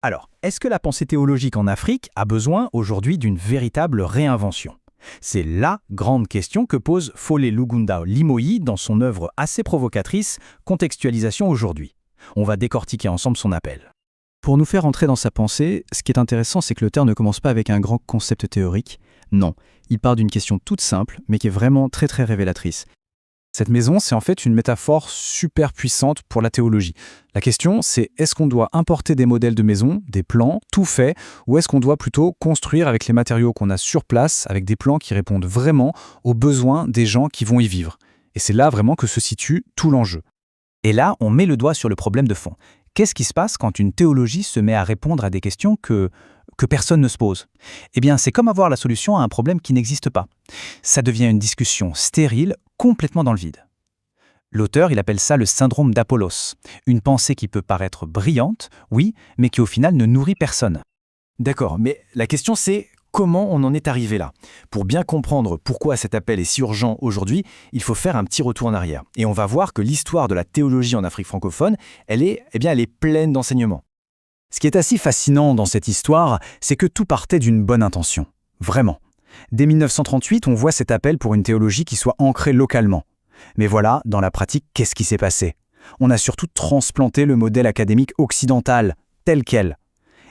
Alors, est-ce que la pensée théologique en Afrique a besoin aujourd'hui d'une véritable réinvention? C'est la grande question que pose Fole Lugunda Limoyi dans son œuvre assez provocatrice Contextualisation aujourd'hui. On va décortiquer ensemble son appel. Pour nous faire entrer dans sa pensée, ce qui est intéressant, c'est que l'auteur ne commence pas avec un grand concept théorique. Non, il part d'une question toute simple, mais qui est vraiment très très révélatrice. Cette maison, c'est en fait une métaphore super puissante pour la théologie. La question, c'est est-ce qu'on doit importer des modèles de maison, des plans, tout fait, ou est-ce qu'on doit plutôt construire avec les matériaux qu'on a sur place, avec des plans qui répondent vraiment aux besoins des gens qui vont y vivre? Et c'est là vraiment que se situe tout l'enjeu. Et là, on met le doigt sur le problème de fond. Qu'est-ce qui se passe quand une théologie se met à répondre à des questions que personne ne se pose? Eh bien, c'est comme avoir la solution à un problème qui n'existe pas. Ça devient une discussion stérile, complètement dans le vide. L'auteur, il appelle ça le syndrome d'Apollos. Une pensée qui peut paraître brillante, oui, mais qui au final ne nourrit personne. D'accord, mais la question c'est comment on en est arrivé là? Pour bien comprendre pourquoi cet appel est si urgent aujourd'hui, il faut faire un petit retour en arrière. Et on va voir que l'histoire de la théologie en Afrique francophone, elle est pleine d'enseignements. Ce qui est assez fascinant dans cette histoire, c'est que tout partait d'une bonne intention. Vraiment. Dès 1938, on voit cet appel pour une théologie qui soit ancrée localement. Mais voilà, dans la pratique, qu'est-ce qui s'est passé? On a surtout transplanté le modèle académique occidental, tel quel.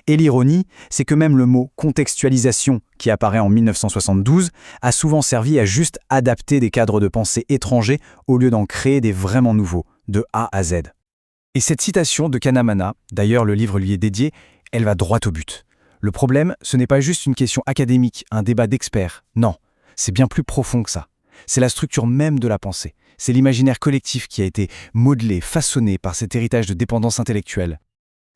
Et l'ironie, c'est que même le mot « contextualisation » qui apparaît en 1972 a souvent servi à juste adapter des cadres de pensée étrangers au lieu d'en créer des vraiment nouveaux, de A à Z. Et cette citation de Kanamana, d'ailleurs le livre lui est dédié, elle va droit au but. Le problème, ce n'est pas juste une question académique, un débat d'experts, non, c'est bien plus profond que ça. C'est la structure même de la pensée, c'est l'imaginaire collectif qui a été modelé, façonné par cet héritage de dépendance intellectuelle.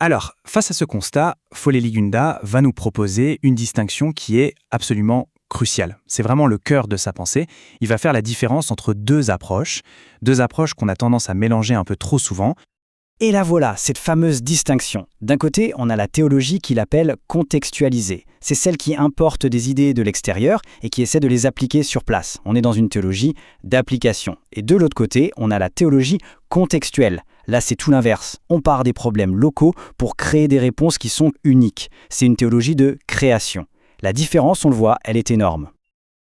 Alors, face à ce constat, Fole Lugunda va nous proposer une distinction qui est absolument cruciale. C'est vraiment le cœur de sa pensée. Il va faire la différence entre deux approches qu'on a tendance à mélanger un peu trop souvent. Et là voilà, cette fameuse distinction. D'un côté, on a la théologie qu'il appelle contextualisée. C'est celle qui importe des idées de l'extérieur et qui essaie de les appliquer sur place. On est dans une théologie d'application. Et de l'autre côté, on a la théologie contextuelle. Là, c'est tout l'inverse. On part des problèmes locaux pour créer des réponses qui sont uniques. C'est une théologie de création. La différence, on le voit, elle est énorme.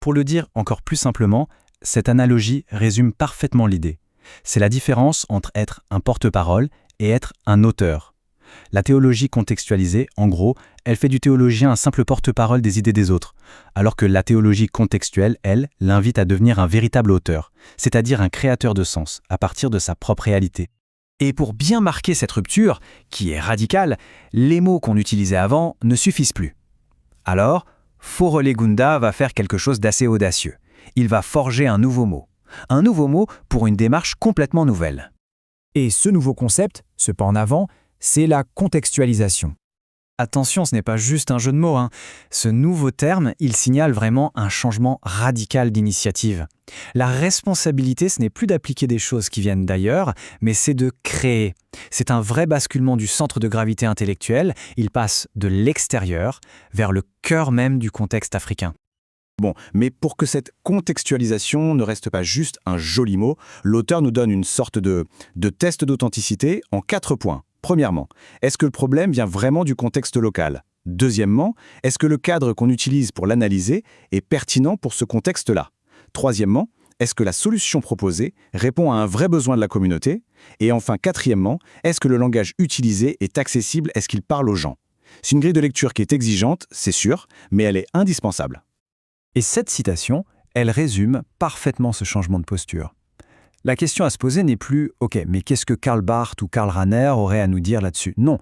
Pour le dire encore plus simplement, cette analogie résume parfaitement l'idée. C'est la différence entre être un porte-parole et être un auteur. La théologie contextualisée, en gros, elle fait du théologien un simple porte-parole des idées des autres, alors que la théologie contextuelle, elle, l'invite à devenir un véritable auteur, c'est-à-dire un créateur de sens, à partir de sa propre réalité. Et pour bien marquer cette rupture, qui est radicale, les mots qu'on utilisait avant ne suffisent plus. Alors, Fole Lugunda va faire quelque chose d'assez audacieux. Il va forger un nouveau mot pour une démarche complètement nouvelle. Et ce nouveau concept, ce pas en avant, c'est la contextualisation. Attention, ce n'est pas juste un jeu de mots. Ce nouveau terme, il signale vraiment un changement radical d'initiative. La responsabilité, ce n'est plus d'appliquer des choses qui viennent d'ailleurs, mais c'est de créer. C'est un vrai basculement du centre de gravité intellectuel. Il passe de l'extérieur vers le cœur même du contexte africain. Bon, mais pour que cette contextualisation ne reste pas juste un joli mot, l'auteur nous donne une sorte de test d'authenticité en 4 points. Premièrement, est-ce que le problème vient vraiment du contexte local? Deuxièmement, est-ce que le cadre qu'on utilise pour l'analyser est pertinent pour ce contexte-là? Troisièmement, est-ce que la solution proposée répond à un vrai besoin de la communauté? Et enfin, quatrièmement, est-ce que le langage utilisé est accessible? Est-ce qu'il parle aux gens? C'est une grille de lecture qui est exigeante, c'est sûr, mais elle est indispensable. Et cette citation, elle résume parfaitement ce changement de posture. La question à se poser n'est plus « Ok, mais qu'est-ce que Karl Barth ou Karl Rahner auraient à nous dire là-dessus ?» Non,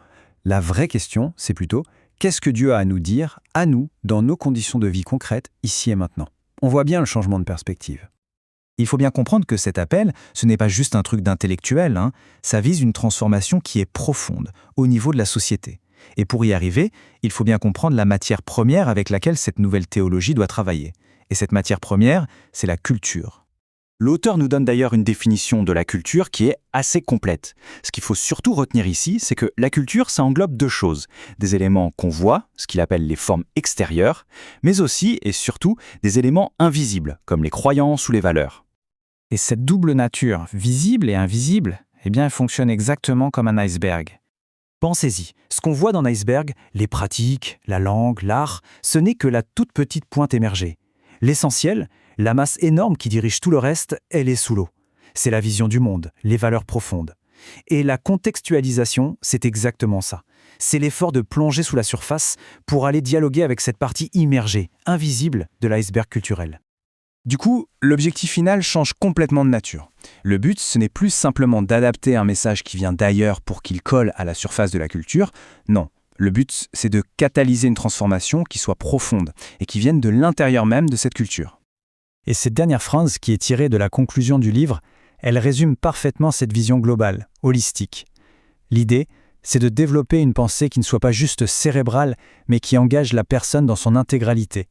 la vraie question, c'est plutôt « Qu'est-ce que Dieu a à nous dire, à nous, dans nos conditions de vie concrètes, ici et maintenant ?» On voit bien le changement de perspective. Il faut bien comprendre que cet appel, ce n'est pas juste un truc d'intellectuel, ça vise une transformation qui est profonde, au niveau de la société. Et pour y arriver, il faut bien comprendre la matière première avec laquelle cette nouvelle théologie doit travailler. Et cette matière première, c'est la culture. L'auteur nous donne d'ailleurs une définition de la culture qui est assez complète. Ce qu'il faut surtout retenir ici, c'est que la culture, ça englobe 2 choses. Des éléments qu'on voit, ce qu'il appelle les formes extérieures, mais aussi et surtout des éléments invisibles, comme les croyances ou les valeurs. Et cette double nature, visible et invisible, elle fonctionne exactement comme un iceberg. Pensez-y, ce qu'on voit dans l'iceberg, les pratiques, la langue, l'art, ce n'est que la toute petite pointe émergée. L'essentiel, la masse énorme qui dirige tout le reste, elle est sous l'eau. C'est la vision du monde, les valeurs profondes. Et la contextualisation, c'est exactement ça. C'est l'effort de plonger sous la surface pour aller dialoguer avec cette partie immergée, invisible de l'iceberg culturel. Du coup, l'objectif final change complètement de nature. Le but, ce n'est plus simplement d'adapter un message qui vient d'ailleurs pour qu'il colle à la surface de la culture. Non, le but, c'est de catalyser une transformation qui soit profonde et qui vienne de l'intérieur même de cette culture. Et cette dernière phrase, qui est tirée de la conclusion du livre, elle résume parfaitement cette vision globale, holistique. L'idée, c'est de développer une pensée qui ne soit pas juste cérébrale, mais qui engage la personne dans son intégralité.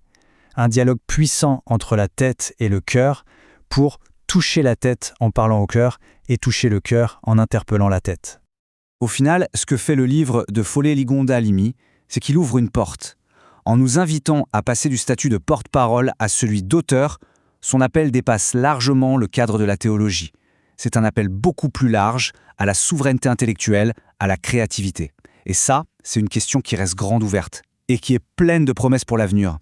Un dialogue puissant entre la tête et le cœur pour toucher la tête en parlant au cœur et toucher le cœur en interpellant la tête. Au final, ce que fait le livre de Follé Ligonda Limi, c'est qu'il ouvre une porte. En nous invitant à passer du statut de porte-parole à celui d'auteur, son appel dépasse largement le cadre de la théologie. C'est un appel beaucoup plus large à la souveraineté intellectuelle, à la créativité. Et ça, c'est une question qui reste grande ouverte et qui est pleine de promesses pour l'avenir.